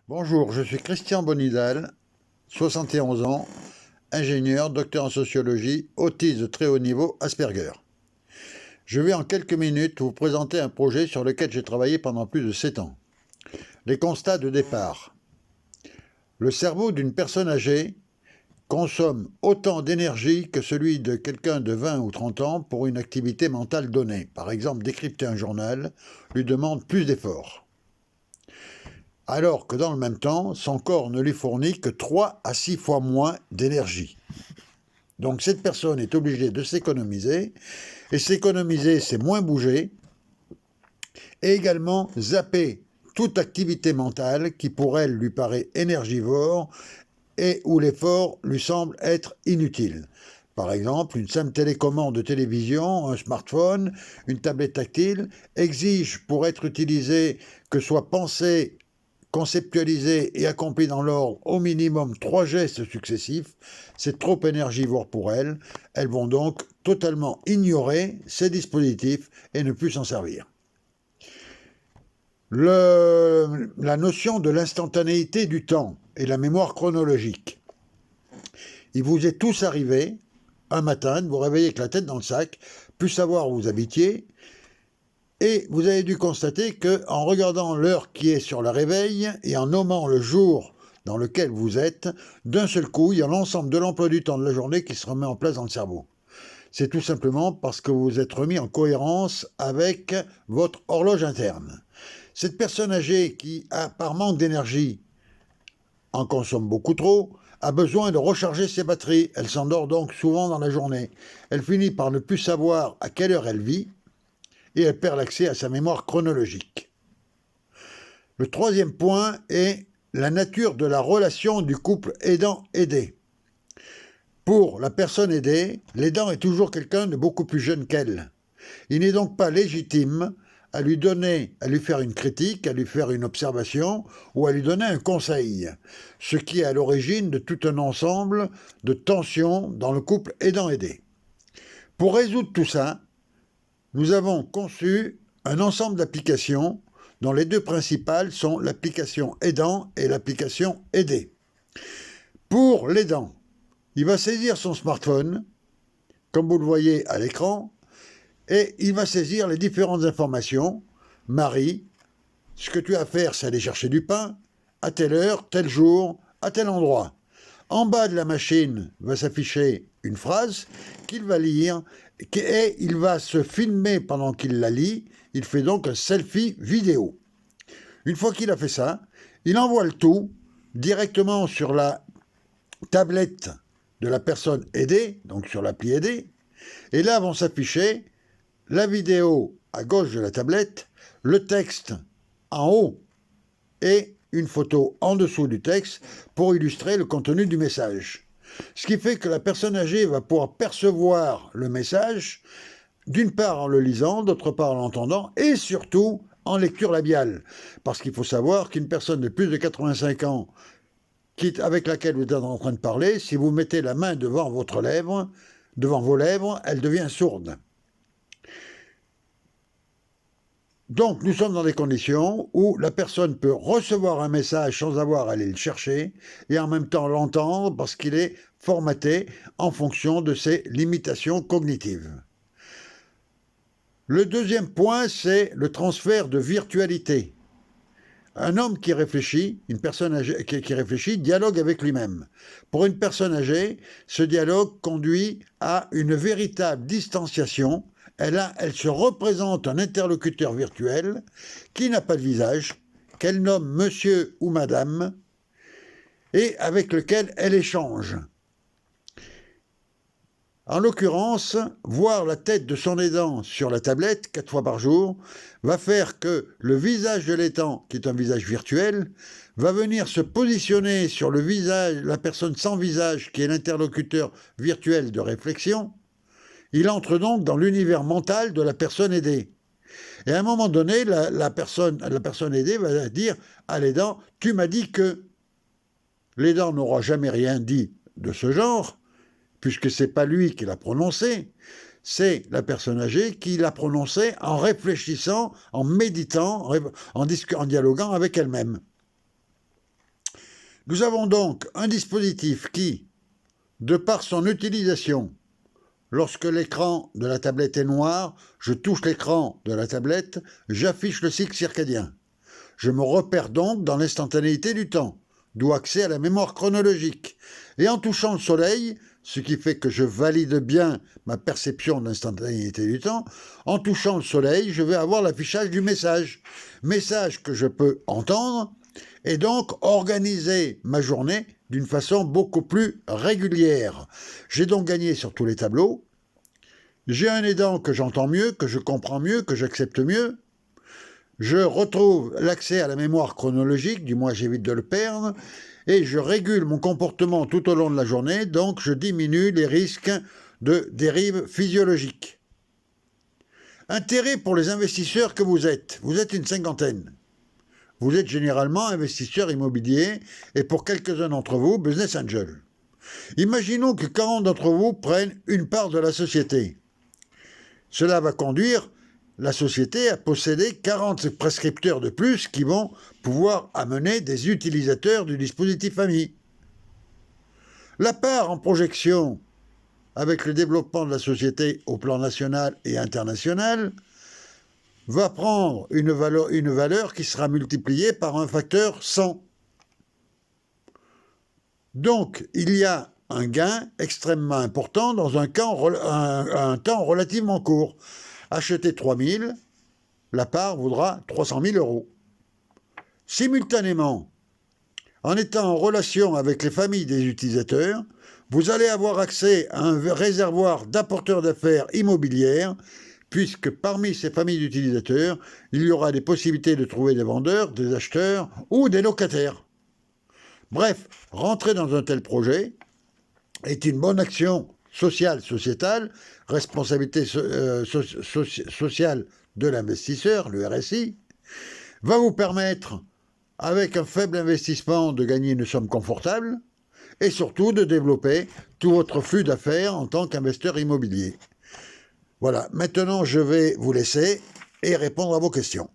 Bonjour, je suis Christian Bonidal, 71 ans, ingénieur, docteur en sociologie, autiste de très haut niveau, Asperger. Je vais en quelques minutes vous présenter un projet sur lequel j'ai travaillé pendant plus de 7 ans. Les constats de départ. Le cerveau d'une personne âgée consomme autant d'énergie que celui de quelqu'un de 20 ou 30 ans pour une activité mentale donnée. Par exemple, décrypter un journal lui demande plus d'efforts. Alors que dans le même temps, son corps ne lui fournit que 3 à 6 fois moins d'énergie. Donc cette personne est obligée de s'économiser, et s'économiser, c'est moins bouger, et également zapper toute activité mentale qui pour elle lui paraît énergivore et où l'effort lui semble être inutile. Par exemple, une simple télécommande de télévision, un smartphone, une tablette tactile exige pour être utilisée que soit pensée, conceptualisée et accomplie dans l'ordre au minimum 3 gestes successifs. C'est trop énergivore pour elles. Elles vont donc totalement ignorer ces dispositifs et ne plus s'en servir. La notion de l'instantanéité du temps et la mémoire chronologique. Il vous est tous arrivé, un matin, de vous réveiller avec la tête dans le sac, plus savoir où vous habitiez, et vous avez dû constater qu'en regardant l'heure qui est sur le réveil et en nommant le jour dans lequel vous êtes, d'un seul coup, il y a l'ensemble de l'emploi du temps de la journée qui se remet en place dans le cerveau. C'est tout simplement parce que vous vous êtes remis en cohérence avec votre horloge interne. Cette personne âgée qui, par manque d'énergie, en consomme beaucoup trop, a besoin de recharger ses batteries. Elle s'endort donc souvent dans la journée. Elle finit par ne plus savoir à quelle heure elle vit et elle perd l'accès à sa mémoire chronologique. Le troisième point est la nature de la relation du couple aidant-aidé. Pour la personne aidée, l'aidant est toujours quelqu'un de beaucoup plus jeune qu'elle. Il n'est donc pas légitime à lui faire une critique, à lui faire une observation ou à lui donner un conseil, ce qui est à l'origine de tout un ensemble de tensions dans le couple aidant-aidé. Pour résoudre tout ça, nous avons conçu un ensemble d'applications dont les deux principales sont l'application aidant et l'application aidé. Pour l'aidant, il va saisir son smartphone, comme vous le voyez à l'écran, et il va saisir les différentes informations. Marie, ce que tu as à faire, c'est aller chercher du pain, à telle heure, tel jour, à tel endroit. En bas de la machine va s'afficher une phrase qu'il va lire et il va se filmer pendant qu'il la lit. Il fait donc un selfie vidéo. Une fois qu'il a fait ça, il envoie le tout directement sur la tablette de la personne aidée, donc sur l'appli aidée, et là vont s'afficher la vidéo à gauche de la tablette, le texte en haut et une photo en dessous du texte pour illustrer le contenu du message. Ce qui fait que la personne âgée va pouvoir percevoir le message, d'une part en le lisant, d'autre part en l'entendant, et surtout en lecture labiale. Parce qu'il faut savoir qu'une personne de plus de 85 ans avec laquelle vous êtes en train de parler, si vous mettez la main devant vos lèvres, elle devient sourde. Donc, nous sommes dans des conditions où la personne peut recevoir un message sans avoir à aller le chercher et en même temps l'entendre parce qu'il est formaté en fonction de ses limitations cognitives. Le deuxième point, c'est le transfert de virtualité. Un homme qui réfléchit, une personne âgée qui réfléchit, dialogue avec lui-même. Pour une personne âgée, ce dialogue conduit à une véritable distanciation. Elle se représente un interlocuteur virtuel qui n'a pas de visage, qu'elle nomme monsieur ou madame, et avec lequel elle échange. En l'occurrence, voir la tête de son aidant sur la tablette 4 fois par jour va faire que le visage de l'aidant, qui est un visage virtuel, va venir se positionner sur le visage, la personne sans visage, qui est l'interlocuteur virtuel de réflexion. Il entre donc dans l'univers mental de la personne aidée. Et à un moment donné, la personne aidée va dire à l'aidant « Tu m'as dit que… » L'aidant n'aura jamais rien dit de ce genre, puisque ce n'est pas lui qui l'a prononcé, c'est la personne âgée qui l'a prononcé en réfléchissant, en méditant, en dialoguant avec elle-même. Nous avons donc un dispositif qui, de par son utilisation, lorsque l'écran de la tablette est noir, je touche l'écran de la tablette, j'affiche le cycle circadien. Je me repère donc dans l'instantanéité du temps, d'où accès à la mémoire chronologique. Et en touchant le soleil, ce qui fait que je valide bien ma perception de l'instantanéité du temps, en touchant le soleil, je vais avoir l'affichage du message. Message que je peux entendre et donc organiser ma journée d'une façon beaucoup plus régulière. J'ai donc gagné sur tous les tableaux. J'ai un aidant que j'entends mieux, que je comprends mieux, que j'accepte mieux. Je retrouve l'accès à la mémoire chronologique, du moins j'évite de le perdre, et je régule mon comportement tout au long de la journée, donc je diminue les risques de dérive physiologique. Intérêt pour les investisseurs que vous êtes une cinquantaine. Vous êtes généralement investisseur immobilier et pour quelques-uns d'entre vous, business angel. Imaginons que 40 d'entre vous prennent une part de la société. Cela va conduire la société à posséder 40 prescripteurs de plus qui vont pouvoir amener des utilisateurs du dispositif AMI. La part en projection avec le développement de la société au plan national et international va prendre une valeur qui sera multipliée par un facteur 100. Donc, il y a un gain extrêmement important dans un temps relativement court. Acheter 3 000, la part vaudra 300 000 euros. Simultanément, en étant en relation avec les familles des utilisateurs, vous allez avoir accès à un réservoir d'apporteurs d'affaires immobilières, puisque parmi ces familles d'utilisateurs, il y aura des possibilités de trouver des vendeurs, des acheteurs ou des locataires. Bref, rentrer dans un tel projet est une bonne action sociale, sociétale, responsabilité sociale de l'investisseur, le RSI, va vous permettre, avec un faible investissement, de gagner une somme confortable et surtout de développer tout votre flux d'affaires en tant qu'investisseur immobilier. Voilà, maintenant je vais vous laisser et répondre à vos questions.